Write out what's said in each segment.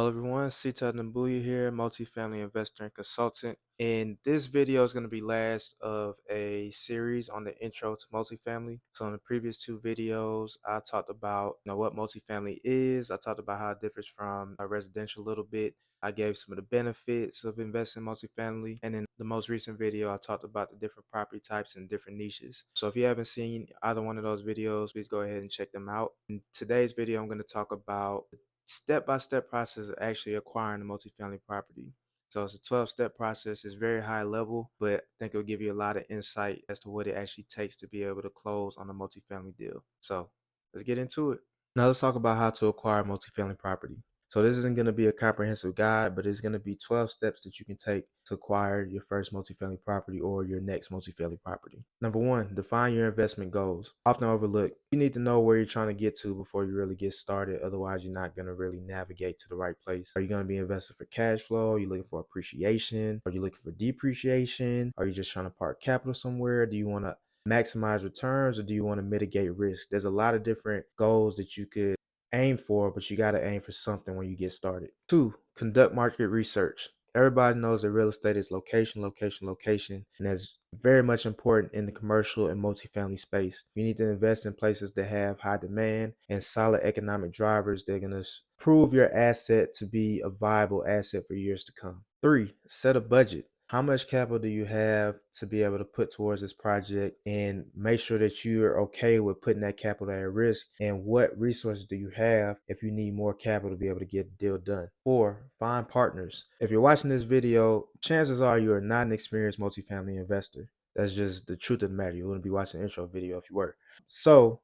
Hello everyone, Sita Nambuya here, multifamily investor and consultant. And this video is going to be last of a series on the intro to multifamily. So in the previous two videos, I talked about what multifamily is. I talked about how it differs from a residential a little bit. I gave some of the benefits of investing in multifamily. And in the most recent video, I talked about the different property types and different niches. So if you haven't seen either one of those videos, please go ahead and check them out. In today's video, I'm going to talk about step-by-step process of actually acquiring a multifamily property. So it's a 12-step process. It's very high level, but I think it'll give you a lot of insight as to what it actually takes to be able to close on a multifamily deal. So let's get into it. Now let's talk about how to acquire multifamily property. So this isn't going to be a comprehensive guide, but it's going to be 12 steps that you can take to acquire your first multifamily property or your next multifamily property. Number one, define your investment goals. Often overlooked. You need to know where you're trying to get to before you really get started. Otherwise, you're not going to really navigate to the right place. Are you going to be invested for cash flow? Are you looking for appreciation? Are you looking for depreciation? Are you just trying to park capital somewhere? Do you want to maximize returns or do you want to mitigate risk? There's a lot of different goals that you could aim for, but you got to aim for something when you get started. Two, conduct market research. Everybody knows that real estate is location, location, location, and that's very much important in the commercial and multifamily space. You need to invest in places that have high demand and solid economic drivers that are going to prove your asset to be a viable asset for years to come. Three, set a budget. How much capital do you have to be able to put towards this project, and make sure that you're okay with putting that capital at risk, and what resources do you have if you need more capital to be able to get the deal done. Four, find partners. If you're watching this video, chances are you are not an experienced multifamily investor. That's just the truth of the matter. You wouldn't be watching the intro video if you were. So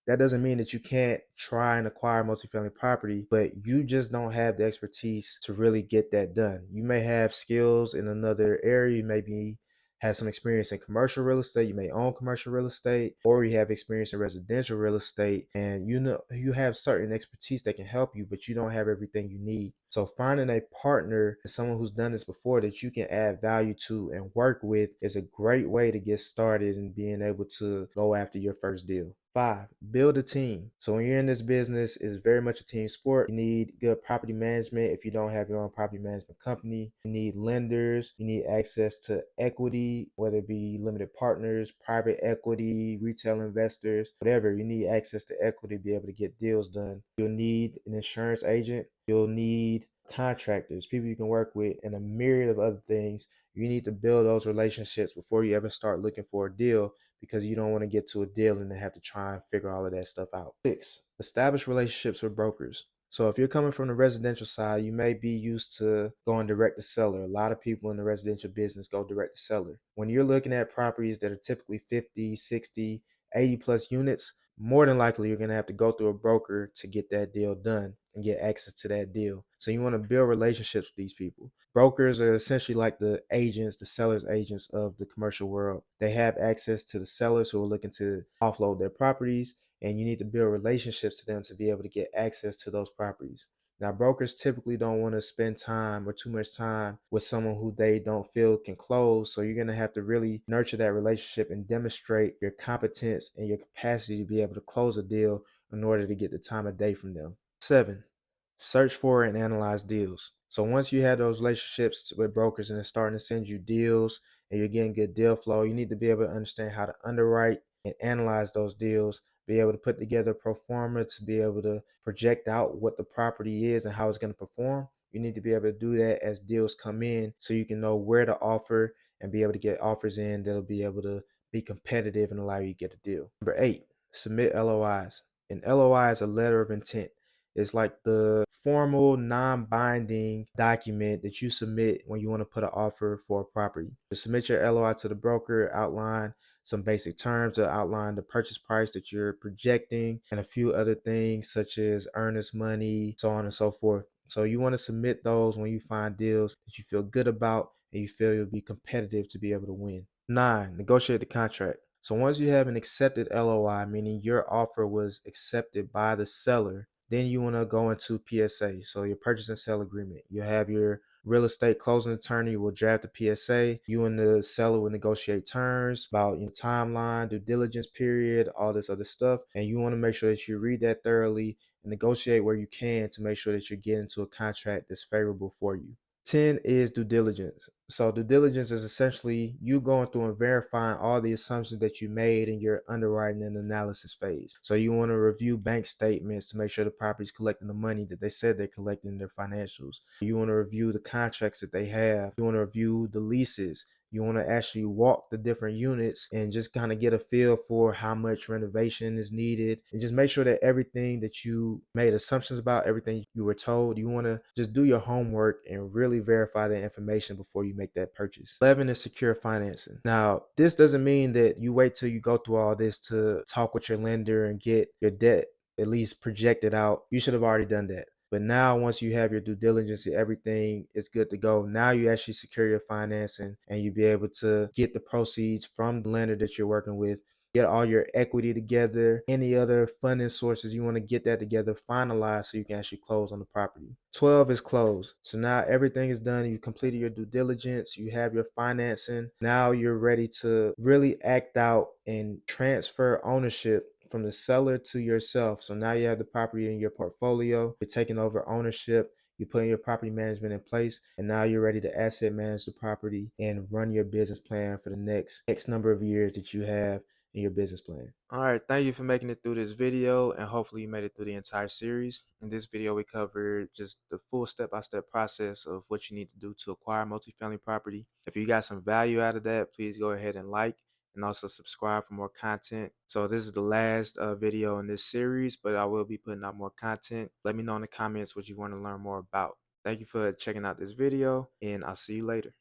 that doesn't mean that you can't try and acquire multifamily property, but you just don't have the expertise to really get that done. You may have skills in another area. You may have some experience in commercial real estate. You may own commercial real estate, or you have experience in residential real estate, and you have certain expertise that can help you, but you don't have everything you need. So finding a partner, someone who's done this before that you can add value to and work with, is a great way to get started and being able to go after your first deal. Five, build a team. So when you're in this business, it's very much a team sport. You need good property management. If you don't have your own property management company, you need lenders, you need access to equity, whether it be limited partners, private equity, retail investors, whatever. You need access to equity to be able to get deals done. You'll need an insurance agent. You'll need contractors, people you can work with, and a myriad of other things. You need to build those relationships before you ever start looking for a deal, because you don't want to get to a deal and then have to try and figure all of that stuff out. Six, establish relationships with brokers. So if you're coming from the residential side, you may be used to going direct to seller. A lot of people in the residential business go direct to seller. When you're looking at properties that are typically 50, 60, 80 plus units, more than likely you're going to have to go through a broker to get that deal done and get access to that deal. So you want to build relationships with these people. Brokers are essentially like the agents, the sellers agents of the commercial world. They have access to the sellers who are looking to offload their properties, and you need to build relationships to them to be able to get access to those properties. Now, brokers typically don't want to spend time or too much time with someone who they don't feel can close. So you're going to have to really nurture that relationship and demonstrate your competence and your capacity to be able to close a deal in order to get the time of day from them. Seven, search for and analyze deals. So once you have those relationships with brokers and they're starting to send you deals and you're getting good deal flow, you need to be able to understand how to underwrite and analyze those deals, be able to put together a pro forma to be able to project out what the property is and how it's going to perform. You need to be able to do that as deals come in so you can know where to offer and be able to get offers in that'll be able to be competitive and allow you to get a deal. Number eight, submit LOIs. An LOI is a letter of intent. It's like the formal, non-binding document that you submit when you want to put an offer for a property. You submit your LOI to the broker, outline some basic terms to outline the purchase price that you're projecting, and a few other things such as earnest money, so on and so forth. So you want to submit those when you find deals that you feel good about and you feel you'll be competitive to be able to win. Nine, negotiate the contract. So once you have an accepted LOI, meaning your offer was accepted by the seller, then you want to go into PSA. So your purchase and sale agreement. You have your real estate closing attorney will draft the PSA. You and the seller will negotiate terms about your timeline, due diligence period, all this other stuff. And you want to make sure that you read that thoroughly and negotiate where you can to make sure that you're getting to a contract that's favorable for you. 10 is due diligence. So due diligence is essentially you going through and verifying all the assumptions that you made in your underwriting and analysis phase. So you want to review bank statements to make sure the property's collecting the money that they said they're collecting in their financials. You want to review the contracts that they have. You want to review the leases. You want to actually walk the different units and just kind of get a feel for how much renovation is needed, and just make sure that everything that you made assumptions about, everything you were told, you want to just do your homework and really verify that information before you make that purchase. 11 is secure financing. Now, this doesn't mean that you wait till you go through all this to talk with your lender and get your debt at least projected out. You should have already done that. But now, once you have your due diligence and everything is good to go, now you actually secure your financing and you be able to get the proceeds from the lender that you're working with, get all your equity together, any other funding sources, you want to get that together, finalized so you can actually close on the property. 12 is close. So now everything is done. You completed your due diligence, you have your financing. Now you're ready to really act out and transfer ownership from the seller to yourself. So now you have the property in your portfolio, you're taking over ownership, you're putting your property management in place, and now you're ready to asset manage the property and run your business plan for the next X number of years that you have in your business plan. All right, thank you for making it through this video, and hopefully you made it through the entire series. In this video, we covered just the full step-by-step process of what you need to do to acquire multifamily property. If you got some value out of that, please go ahead and like and also subscribe for more content. So this is the last video in this series, but I will be putting out more content. Let me know in the comments what you want to learn more about. Thank you for checking out this video, and I'll see you later.